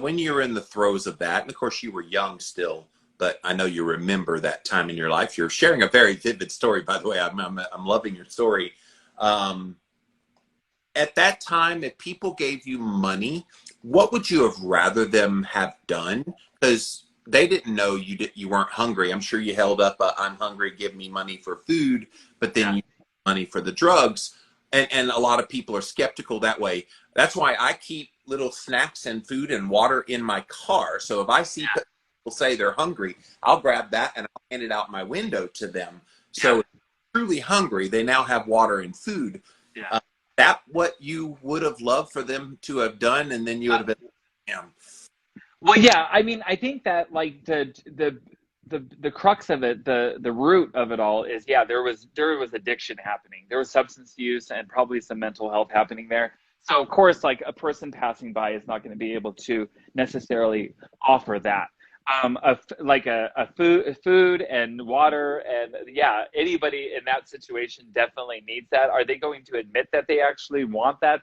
when you were in the throes of that, and of course you were young still, but I know you remember that time in your life. You're sharing a very vivid story, by the way. I'm loving your story. Um, at that time, if people gave you money, what would you have rather them have done? Because they didn't know you weren't hungry. I'm sure you held up "I'm hungry, give me money for food," but then you money for the drugs. And a lot of people are skeptical that way. That's why I keep little snacks and food and water in my car. So if I see people say they're hungry, I'll grab that and I'll hand it out my window to them. So if they're truly hungry, they now have water and food. Yeah. That what you would have loved for them to have done, and then you would have been, yeah. Well, yeah, I mean, I think that like the crux of it, the root of it all is, yeah, there was addiction happening. There was substance use and probably some mental health happening there. So of course, like a person passing by is not going to be able to necessarily offer that. Like a food and water, and yeah, anybody in that situation definitely needs that. Are they going to admit that they actually want that?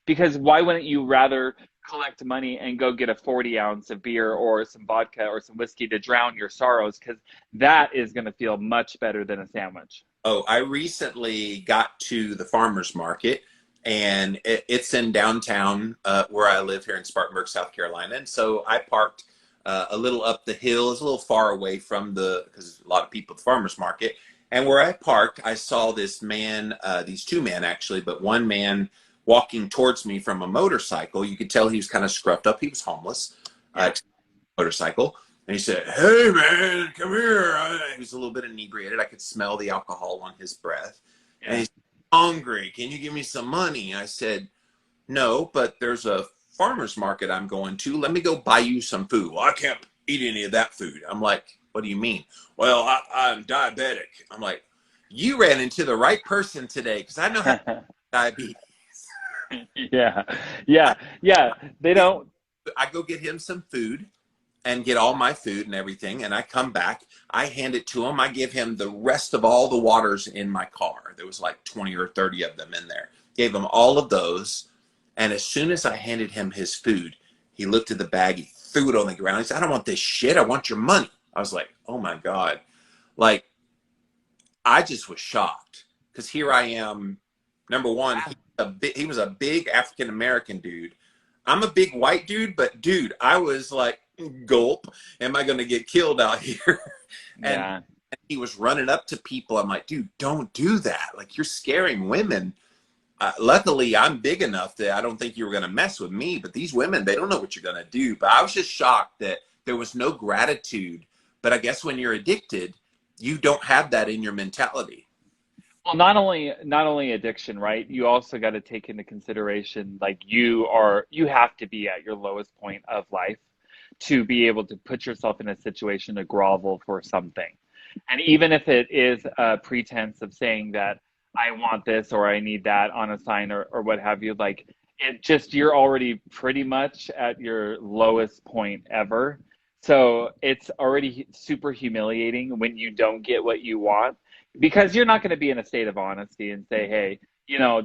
Because why wouldn't you rather collect money and go get a 40 ounce of beer or some vodka or some whiskey to drown your sorrows? Because that is going to feel much better than a sandwich. Oh, I recently got to the farmer's market, and it's in downtown where I live here in Spartanburg, South Carolina. And so I parked a little up the hill. It's a little far away from because a lot of people at the farmer's market. And where I parked, I saw this man, these two men actually, but one man walking towards me from a motorcycle. You could tell he was kind of scruffed up. He was homeless, motorcycle. And he said, "Hey, man, come here." He was a little bit inebriated. I could smell the alcohol on his breath. And he's hungry. "Can you give me some money?" I said, "No, but there's a farmer's market I'm going to. Let me go buy you some food." "Well, I can't eat any of that food." I'm like, "What do you mean?" "Well, I'm diabetic." I'm like, "You ran into the right person today, because I know how to diabetes." Yeah, yeah, yeah. They don't. I go get him some food and get all my food and everything. And I come back, I hand it to him. I give him the rest of all the waters in my car. There was like 20 or 30 of them in there. Gave him all of those. And as soon as I handed him his food, he looked at the bag, he threw it on the ground. He said, "I don't want this shit. I want your money." I was like, oh my God. Like, I just was shocked, because here I am. Number one, he was a big African American dude. I'm a big white dude, but dude, I was like, gulp, am I going to get killed out here? and, Yeah. and he was running up to people. I'm like, dude, don't do that. Like, you're scaring women. Luckily, I'm big enough that I don't think you were going to mess with me, but these women, they don't know what you're going to do. But I was just shocked that there was no gratitude. But I guess when you're addicted, you don't have that in your mentality. Well, not only addiction, right? You also got to take into consideration like you have to be at your lowest point of life to be able to put yourself in a situation to grovel for something. And even if it is a pretense of saying that I want this or I need that on a sign or what have you, like it just you're already pretty much at your lowest point ever. So it's already super humiliating when you don't get what you want, because you're not going to be in a state of honesty and say, hey,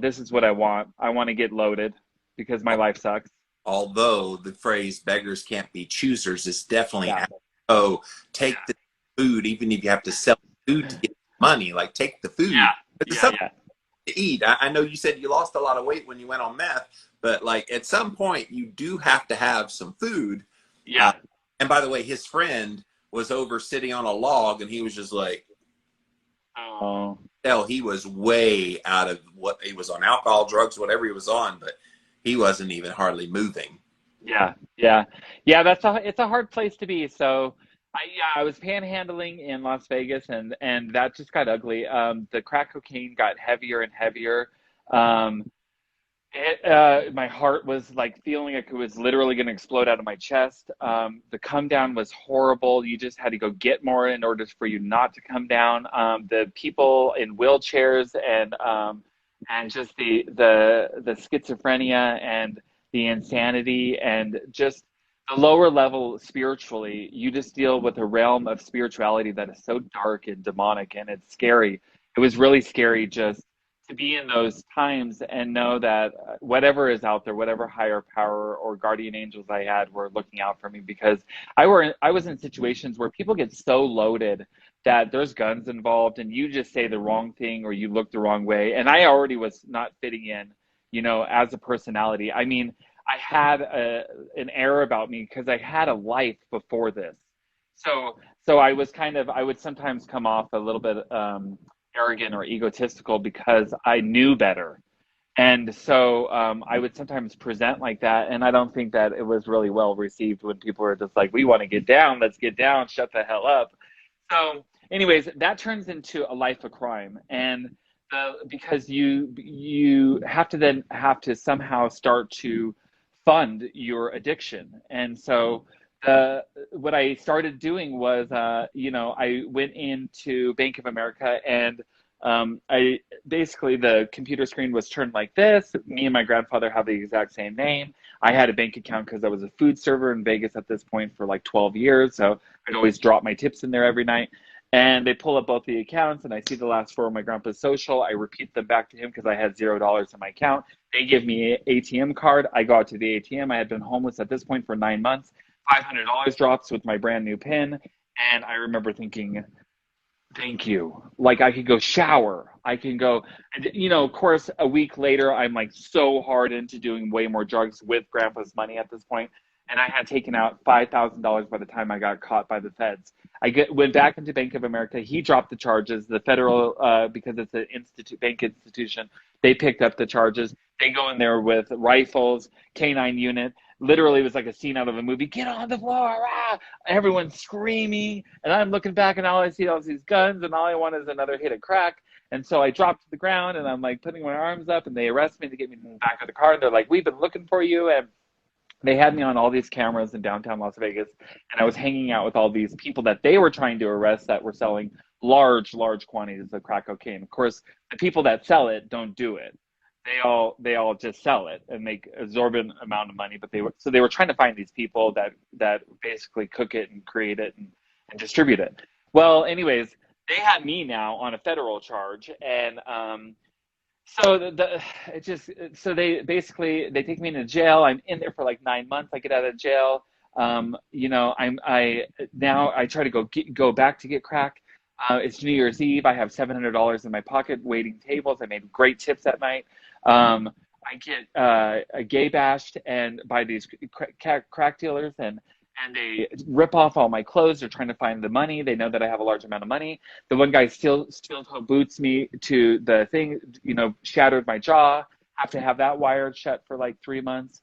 this is what I want. I want to get loaded because my life sucks. Although the phrase "beggars can't be choosers" is definitely, Yeah. oh, take the food, even if you have to sell food to get money. Like, take the food. Yeah. But there's Yeah. something Yeah. to eat. I know you said you lost a lot of weight when you went on meth, but like at some point you do have to have some food. Uh, Yeah. and by the way, his friend was over sitting on a log, and he was just like, Oh. hell, he was way out of what he was on, alcohol, drugs, whatever he was on, but he wasn't even hardly moving. Yeah, yeah, yeah. It's a hard place to be. So, I was panhandling in Las Vegas, and that just got ugly. The crack cocaine got heavier and heavier. Um, my heart was like feeling like it was literally going to explode out of my chest. The come down was horrible. You just had to go get more in order for you not to come down. The people in wheelchairs and just the schizophrenia and the insanity and just the lower level spiritually, you just deal with a realm of spirituality that is so dark and demonic, and it's scary. It was really scary just to be in those times and know that whatever is out there, whatever higher power or guardian angels I had were looking out for me, because I was in situations where people get so loaded that there's guns involved and you just say the wrong thing or you look the wrong way. And I already was not fitting in, as a personality. I mean, I had an air about me because I had a life before this. So I was I would sometimes come off a little bit arrogant or egotistical because I knew better. And so I would sometimes present like that. And I don't think that it was really well received when people were just like, we want to get down, let's get down, shut the hell up. So anyways, that turns into a life of crime. And because you have to somehow start to fund your addiction. And so what I started doing was, I went into Bank of America, and I basically, the computer screen was turned like this. Me and my grandfather have the exact same name. I had a bank account because I was a food server in Vegas at this point for like 12 years. So I'd always drop my tips in there every night. And they pull up both the accounts, and I see the last four of my grandpa's social. I repeat them back to him because I had $0 in my account. They give me an ATM card. I go out to the ATM. I had been homeless at this point for 9 months. $500 drops with my brand new PIN. And I remember thinking, thank you. Like, I could go shower. I can go, of course, a week later, I'm like so hard into doing way more drugs with grandpa's money at this point. And I had taken out $5,000 by the time I got caught by the feds. Went back into Bank of America. He dropped the charges. The federal, because it's an bank institution, they picked up the charges. They go in there with rifles, K-9 unit. Literally, it was like a scene out of a movie. Get on the floor! Ah! Everyone's screaming, and I'm looking back, and all I see is these guns, and all I want is another hit of crack. And so I dropped to the ground, and I'm like putting my arms up, and they arrest me to get me in the back of the car. And they're like, "We've been looking for you," and they had me on all these cameras in downtown Las Vegas, and I was hanging out with all these people that they were trying to arrest that were selling large quantities of crack cocaine. Of course, the people that sell it don't do it. They all just sell it and make exorbitant amount of money. But they were trying to find these people that basically cook it and create it and distribute it. Well, anyways, they had me now on a federal charge, and so they take me into jail. I'm in there for like 9 months. I get out of jail. I try to go back to get crack. It's New Year's Eve. I have $700 in my pocket, waiting tables. I made great tips that night. I get gay bashed and by these crack dealers, and they rip off all my clothes. They're trying to find the money. They know that I have a large amount of money. The one guy steel toe boots me to the thing, shattered my jaw. Have to have that wired shut for like 3 months.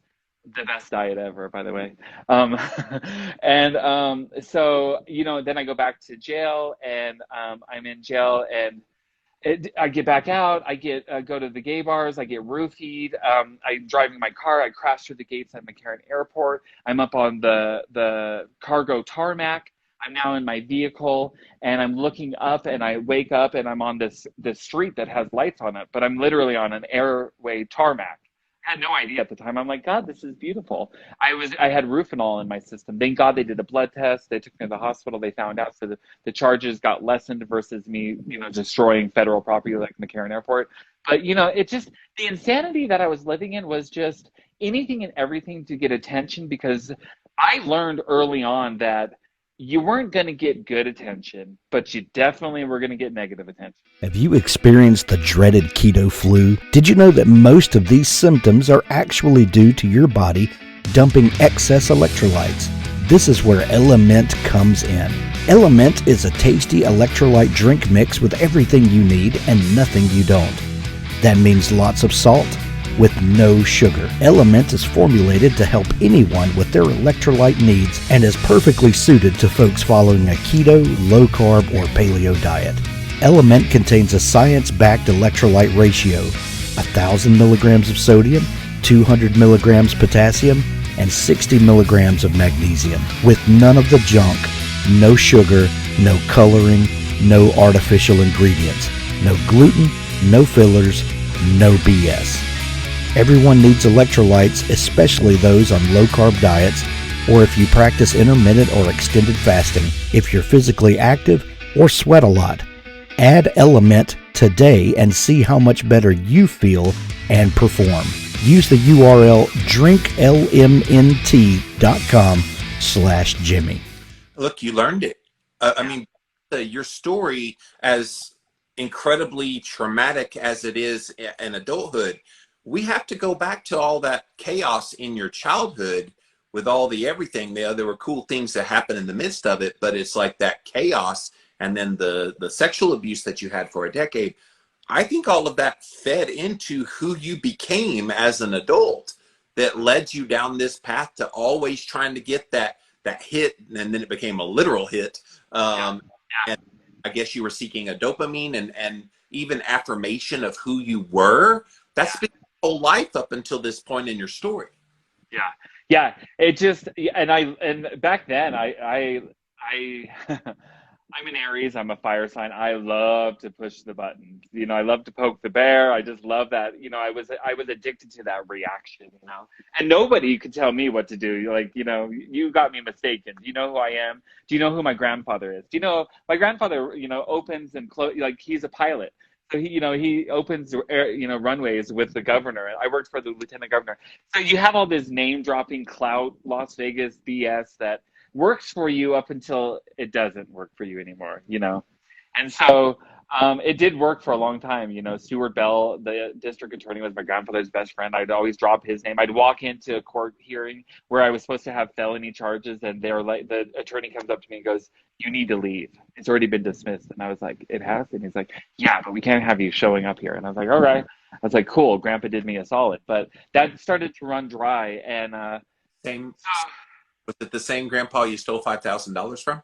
The best diet ever, by the way. So, then I go back to jail, and I'm in jail, and I get back out. I go to the gay bars. I get roofied. I'm driving my car. I crash through the gates at McCarran Airport. I'm up on the cargo tarmac. I'm now in my vehicle, and I'm looking up, and I wake up, and I'm on this street that has lights on it, but I'm literally on an airway tarmac. I had no idea at the time. I'm like, God, this is beautiful. I had Rufinol in my system. Thank God they did a blood test. They took me to the hospital. They found out, so the charges got lessened versus me, destroying federal property like McCarran Airport. But it just, the insanity that I was living in was just anything and everything to get attention, because I learned early on that you weren't going to get good attention, but you definitely were going to get negative attention. Have you experienced the dreaded keto flu? Did you know that most of these symptoms are actually due to your body dumping excess electrolytes? This is where Element comes in. Element is a tasty electrolyte drink mix with everything you need and nothing you don't. That means lots of salt with no sugar. Element is formulated to help anyone with their electrolyte needs and is perfectly suited to folks following a keto, low-carb, or paleo diet. Element contains a science-backed electrolyte ratio, 1,000 milligrams of sodium, 200 milligrams potassium, and 60 milligrams of magnesium, with none of the junk, no sugar, no coloring, no artificial ingredients, no gluten, no fillers, no BS. Everyone needs electrolytes, especially those on low-carb diets, or if you practice intermittent or extended fasting, if you're physically active, or sweat a lot. Add Element today and see how much better you feel and perform. Use the URL drinklmnt.com/Jimmy. Look, you learned it. I mean, your story, as incredibly traumatic as it is in adulthood, we have to go back to all that chaos in your childhood with all the everything. There were cool things that happened in the midst of it, but it's like that chaos and then the sexual abuse that you had for a decade. I think all of that fed into who you became as an adult that led you down this path to always trying to get that hit, and then it became a literal hit. And I guess you were seeking a dopamine and even affirmation of who you were. That's been your whole life up until this point in your story. Yeah. It just, and back then I I'm an Aries. I'm a fire sign. I love to push the buttons. I love to poke the bear. I just love that. I was addicted to that reaction. And nobody could tell me what to do. Like, you got me mistaken. Do you know who I am? Do you know who my grandfather is? Do you know my grandfather? Opens and close. Like, he's a pilot. So he opens runways with the governor. I worked for the lieutenant governor. So you have all this name dropping clout, Las Vegas BS that works for you up until it doesn't work for you anymore, And so it did work for a long time. Stuart Bell, the district attorney, was my grandfather's best friend. I'd always drop his name. I'd walk into a court hearing where I was supposed to have felony charges, and they were like, the attorney comes up to me and goes, "You need to leave. It's already been dismissed." And I was like, "It has?" And he's like, "Yeah, but we can't have you showing up here." And I was like, "All right." I was like, "Cool, Grandpa did me a solid." But that started to run dry, and Was it the same grandpa you stole $5,000 from?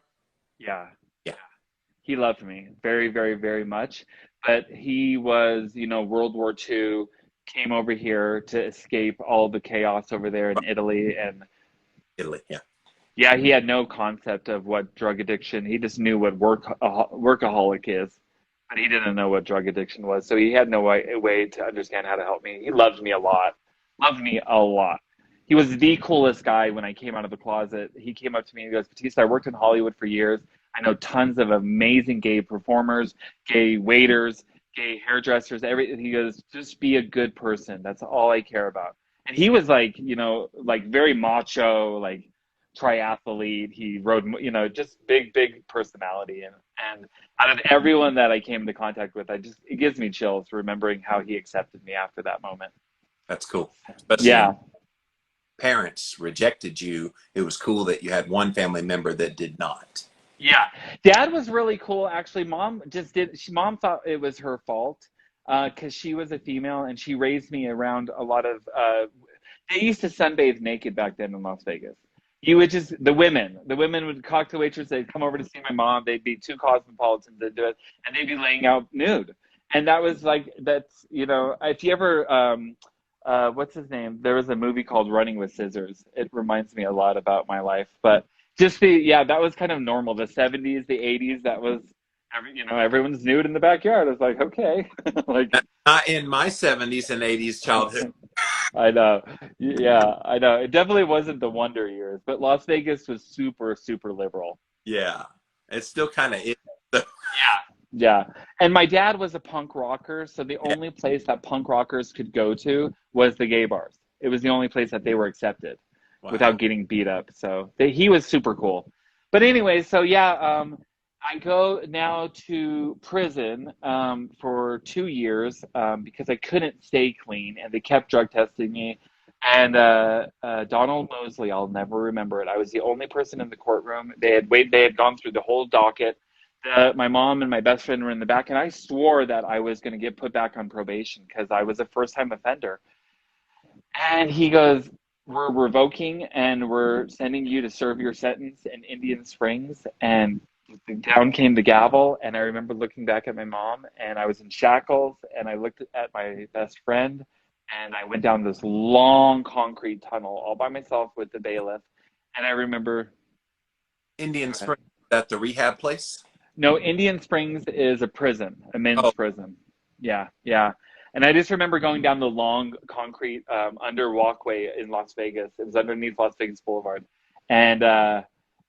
Yeah. Yeah. He loved me very, very, very much. But he was, World War II, came over here to escape all the chaos over there in Italy. And Italy, yeah. Yeah, he had no concept of what drug addiction. He just knew what workaholic is, but he didn't know what drug addiction was. So he had no way to understand how to help me. He loved me a lot. Loved me a lot. He was the coolest guy when I came out of the closet. He came up to me and goes, "Battista, I worked in Hollywood for years. I know tons of amazing gay performers, gay waiters, gay hairdressers, everything." He goes, "Just be a good person. That's all I care about." And he was like, like very macho, like triathlete. He rode, just big personality. And out of everyone that I came into contact with, it gives me chills remembering how he accepted me after that moment. That's cool. Especially yeah. Parents rejected you. It was cool that you had one family member that did not. Yeah. Dad was really cool. Actually, Mom Mom thought it was her fault because she was a female and she raised me around a lot of, they used to sunbathe naked back then in Las Vegas. The women would talk to waitresses. They'd come over to see my mom. They'd be too cosmopolitan to do it. And they'd be laying out nude. And that was like, if you ever, what's his name? There was a movie called Running with Scissors. It reminds me a lot about my life, but that was kind of normal. The 70s, the 80s, that was, everyone's nude in the backyard. I was like, okay. Like, not in my 70s and 80s childhood. I know. Yeah, I know. It definitely wasn't the wonder years, but Las Vegas was super, super liberal. Yeah. It still kind of is. Yeah. And my dad was a punk rocker, so the only place that punk rockers could go to was the gay bars. It was the only place that they were accepted without getting beat up. So he was super cool. But anyway, so I go now to prison for 2 years because I couldn't stay clean, and they kept drug testing me. And Donald Mosley, I'll never remember it. I was the only person in the courtroom. They had gone through the whole docket. My mom and my best friend were in the back, and I swore that I was going to get put back on probation because I was a first-time offender. And he goes, "We're revoking, and we're sending you to serve your sentence in Indian Springs." And down came the gavel, and I remember looking back at my mom, and I was in shackles, and I looked at my best friend, and I went down this long concrete tunnel all by myself with the bailiff. And I remember... Indian Springs, is that the rehab place? No, Indian Springs is a prison, a men's prison. Yeah. And I just remember going down the long concrete under walkway in Las Vegas. It was underneath Las Vegas Boulevard. And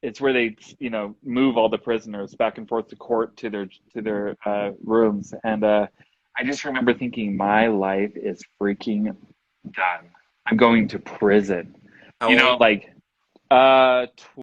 it's where they, you know, move all the prisoners back and forth to court to their rooms. And I just remember thinking, my life is freaking done. I'm going to prison. How You know, old? like